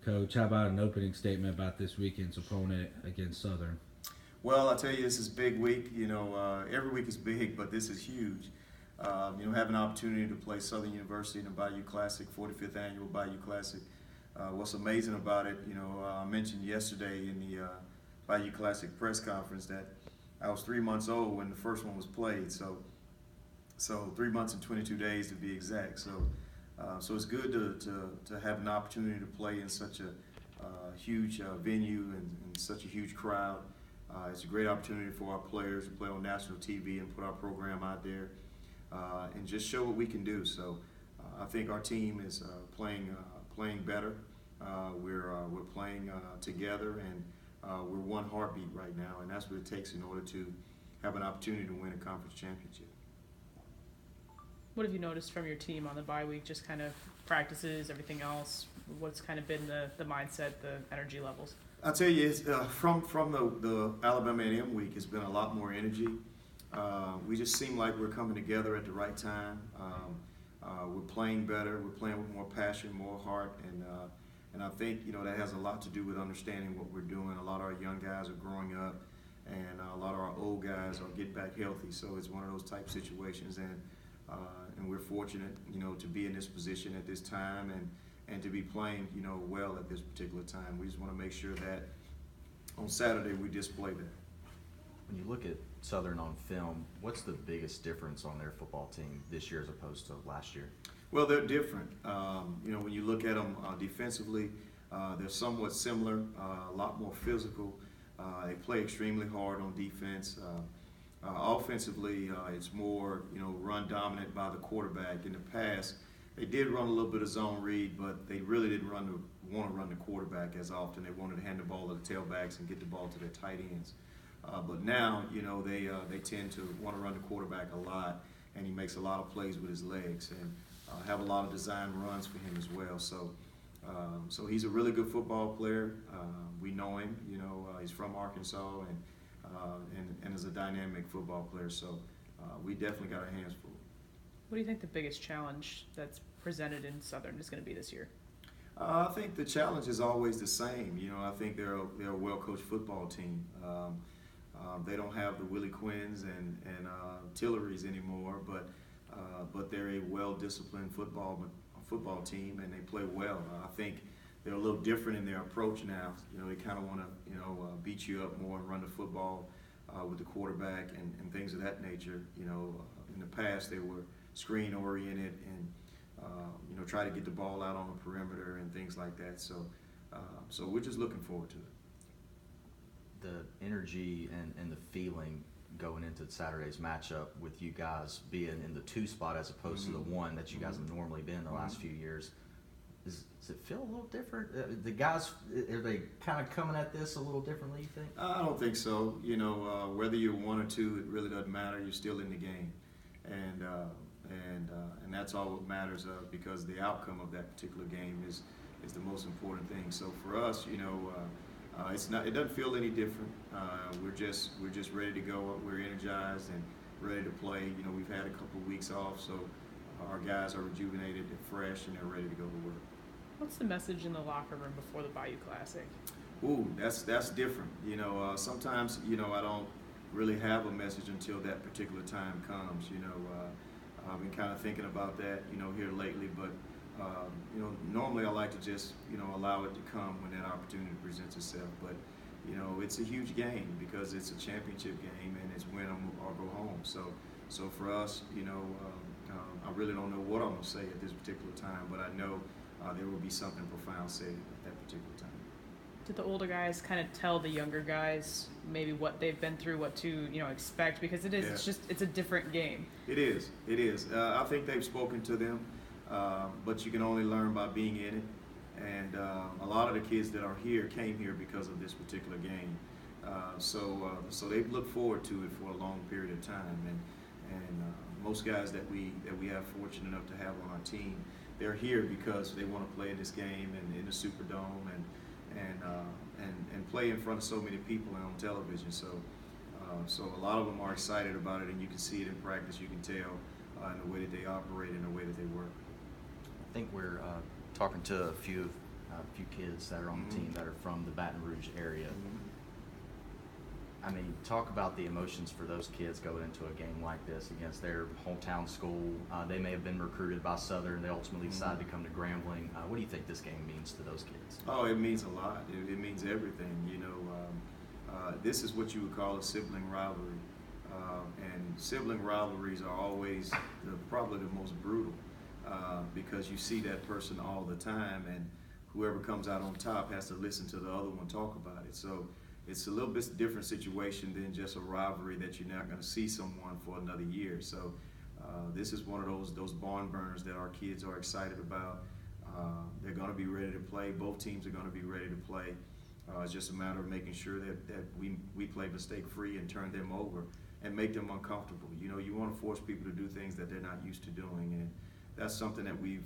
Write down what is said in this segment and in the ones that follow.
Coach, how about an opening statement about this weekend's opponent against Southern? Well, I tell you, this is a big week. Every week is big, but this is huge. Having an opportunity to play Southern University in the Bayou Classic, 45th annual Bayou Classic. What's amazing about it, I mentioned yesterday in the Bayou Classic press conference that I was 3 months old when the first one was played. So 3 months and 22 days to be exact. So it's good to have an opportunity to play in such a huge venue and such a huge crowd. It's a great opportunity for our players to play on national TV and put our program out there and just show what we can do. So I think our team is playing better. We're playing together, and we're one heartbeat right now, and that's what it takes in order to have an opportunity to win a conference championship. What have you noticed from your team on the bye week? Just kind of practices, everything else. What's kind of been the mindset, the energy levels? I'll tell you, it's, from the Alabama A&M week, it's been a lot more energy. We just seem like we're coming together at the right time. We're playing better. We're playing with more passion, more heart, and I think that has a lot to do with understanding what we're doing. A lot of our young guys are growing up, and a lot of our old guys are getting back healthy. So it's one of those type situations, and we're fortunate, to be in this position at this time and to be playing, well at this particular time. We just want to make sure that on Saturday we display that. When you look at Southern on film, what's the biggest difference on their football team this year as opposed to last year? Well, they're different. When you look at them defensively, they're somewhat similar, a lot more physical. They play extremely hard on defense. Offensively, it's more, run dominant by the quarterback. In the past, they did run a little bit of zone read, but they really didn't want to run the quarterback as often. They wanted to hand the ball to the tailbacks and get the ball to their tight ends. But now, they tend to want to run the quarterback a lot, and he makes a lot of plays with his legs and have a lot of design runs for him as well. So he's a really good football player. We know him. He's from Arkansas and is a dynamic football player. So we definitely got our hands full. What do you think the biggest challenge that's presented in Southern is going to be this year? I think the challenge is always the same. I think they're a well-coached football team. They don't have the Willie Quinns and Tillerys anymore, but they're a well-disciplined football team, and they play well. I think they're a little different in their approach now. They kind of want to beat you up more and run the football with the quarterback and things of that nature. In the past they were screen oriented and try to get the ball out on the perimeter and things like that. So we're just looking forward to it. The energy and the feeling going into Saturday's matchup with you guys being in the 2 spot as opposed to the 1 that you guys have normally been the last few years, does it feel a little different? The guys, are they kind of coming at this a little differently, you think? I don't think so. Whether you're 1 or 2, it really doesn't matter. You're still in the game, and that's all that matters because the outcome of that particular game is the most important thing. So for us, it doesn't feel any different. We're just ready to go. We're energized and ready to play. We've had a couple of weeks off, so our guys are rejuvenated and fresh, and they're ready to go to work. What's the message in the locker room before the Bayou Classic? Ooh, that's different. Sometimes I don't really have a message until that particular time comes. I've been kind of thinking about that here lately, but normally I like to just allow it to come when that opportunity presents itself. But it's a huge game because it's a championship game and it's win or go home. So for us, I really don't know what I'm going to say at this particular time, but I know there will be something profound said at that particular time. Did the older guys kind of tell the younger guys maybe what they've been through, what to expect? Because it is, it's a different game. It is. I think they've spoken to them, but you can only learn by being in it. And a lot of the kids that are here came here because of this particular game. So they've looked forward to it for a long period of time. And most guys that we have fortunate enough to have on our team, they're here because they want to play in this game and in the Superdome and play in front of so many people and on television. So a lot of them are excited about it, and you can see it in practice. You can tell in the way that they operate and the way that they work. I think we're talking to a few a few kids that are on the team that are from the Baton Rouge area. I mean, talk about the emotions for those kids going into a game like this against their hometown school. They may have been recruited by Southern. They ultimately decided to come to Grambling. What do you think this game means to those kids? Oh, it means a lot. It means everything. You know, this is what you would call a sibling rivalry. And sibling rivalries are always probably the most brutal because you see that person all the time, and whoever comes out on top has to listen to the other one talk about it. So it's a little bit different situation than just a rivalry that you're not going to see someone for another year. So this is one of those barn burners that our kids are excited about. They're going to be ready to play. Both teams are going to be ready to play. It's just a matter of making sure that we play mistake-free and turn them over and make them uncomfortable. You know, you want to force people to do things that they're not used to doing, and that's something that we've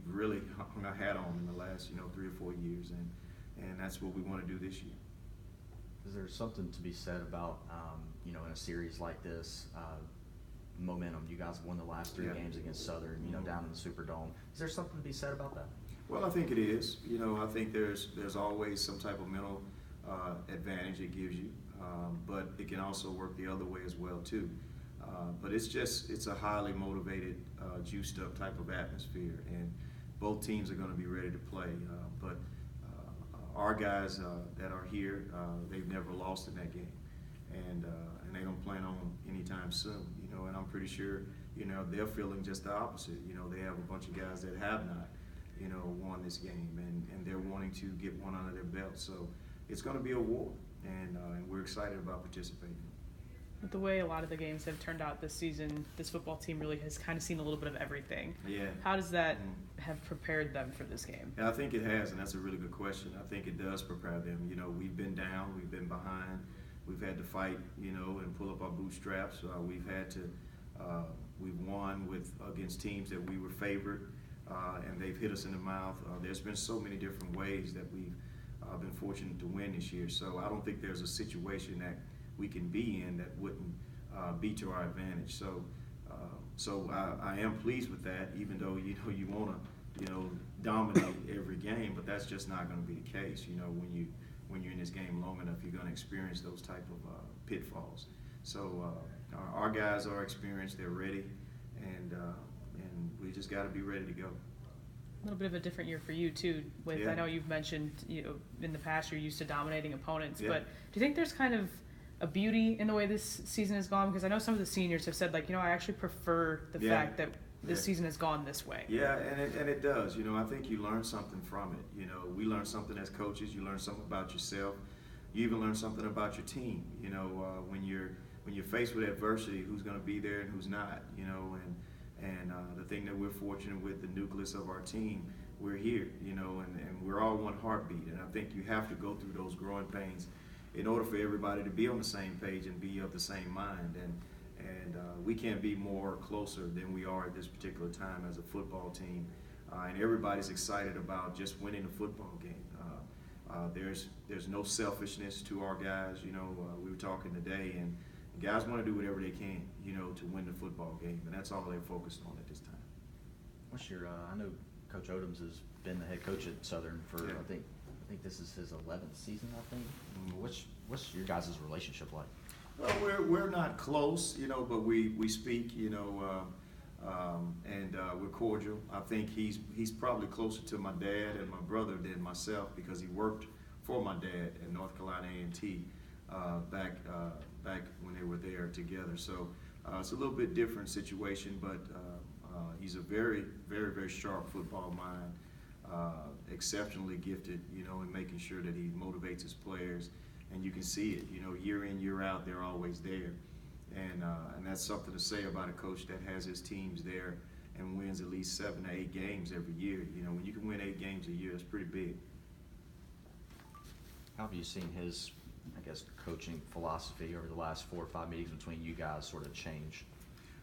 really hung our hat on in the last 3 or 4 years, and that's what we want to do this year. Is there something to be said about, in a series like this, momentum? You guys won the last 3 games against Southern, down in the Superdome. Is there something to be said about that? Well, I think it is. I think there's always some type of mental advantage it gives you, but it can also work the other way as well too. But it's a highly motivated, juiced up type of atmosphere, and both teams are going to be ready to play. But our guys that are here, they've never lost in that game, and they don't plan on anytime soon. And I'm pretty sure they're feeling just the opposite. They have a bunch of guys that have not won this game, and they're wanting to get one under their belt. So it's going to be a war, and we're excited about participating. With the way a lot of the games have turned out this season, this football team really has kind of seen a little bit of everything. Yeah. How does that have prepared them for this game? Yeah, I think it has, and that's a really good question. I think it does prepare them. We've been down, we've been behind, we've had to fight, and pull up our bootstraps. We've won against teams that we were favored, and they've hit us in the mouth. There's been so many different ways that we've been fortunate to win this year. So I don't think there's a situation that we can be in that wouldn't be to our advantage. So I am pleased with that, even though you want to dominate every game, but that's just not going to be the case. When you're in this game long enough, you're going to experience those type of pitfalls. So our guys are experienced, they're ready, and we just got to be ready to go. A little bit of a different year for you too. I know you've mentioned in the past you're used to dominating opponents, but do you think there's kind of a beauty in the way this season has gone? Because I know some of the seniors have said, I actually prefer the fact that this season has gone this way. Yeah, and it does. I think you learn something from it. We learn something as coaches. You learn something about yourself. You even learn something about your team. When you're faced with adversity, who's going to be there and who's not. And the thing that we're fortunate with, the nucleus of our team, we're here. And we're all one heartbeat. And I think you have to go through those growing pains in order for everybody to be on the same page and be of the same mind. And we can't be more closer than we are at this particular time as a football team. And everybody's excited about just winning a football game. There's no selfishness to our guys. We were talking today, and the guys want to do whatever they can, to win the football game, and that's all they're focused on at this time. What's your? I know Coach Odoms has been the head coach at Southern for I think this is his 11th season. I think. What's your guys' relationship like? Well, we're not close, but we speak, and we're cordial. I think he's probably closer to my dad and my brother than myself because he worked for my dad at North Carolina A&T back when they were there together. So it's a little bit different situation, but he's a very, very, very sharp football mind, exceptionally gifted, in making sure that he motivates his players. And you can see it, year in, year out, they're always there. And that's something to say about a coach that has his teams there and wins at least 7 to 8 games every year. When you can win 8 games a year, that's pretty big. How have you seen his, coaching philosophy over the last 4 or 5 meetings between you guys sort of change?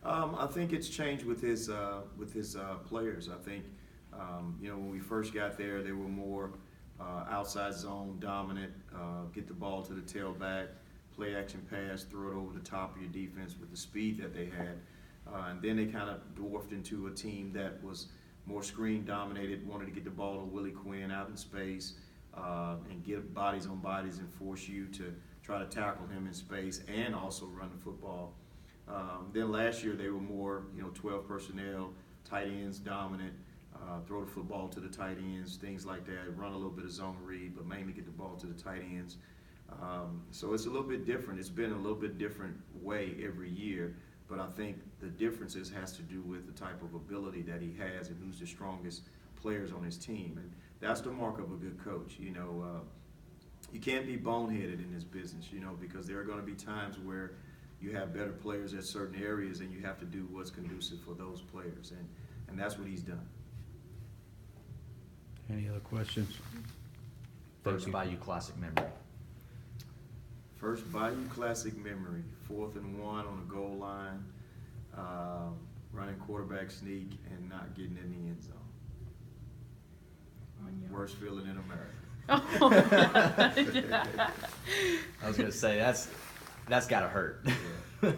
I think it's changed with his players. I think, when we first got there, they were more outside zone dominant, get the ball to the tailback, play action pass, throw it over the top of your defense with the speed that they had. And then they kind of dwarfed into a team that was more screen dominated, wanted to get the ball to Willie Quinn out in space and get bodies on bodies and force you to try to tackle him in space and also run the football. Then last year they were more, 12 personnel, tight ends dominant, throw the football to the tight ends, things like that, run a little bit of zone read, but mainly get the ball to the tight ends. So it's a little bit different. It's been a little bit different way every year, but I think the differences has to do with the type of ability that he has and who's the strongest players on his team. And that's the mark of a good coach. You can't be boneheaded in this business, because there are going to be times where you have better players at certain areas and you have to do what's conducive for those players. And that's what he's done. Any other questions? First Bayou Classic memory. First Bayou Classic memory, 4th and 1 on the goal line, running quarterback sneak and not getting in the end zone. Worst feeling in America. Oh, yeah. I was gonna say that's gotta hurt. Yeah.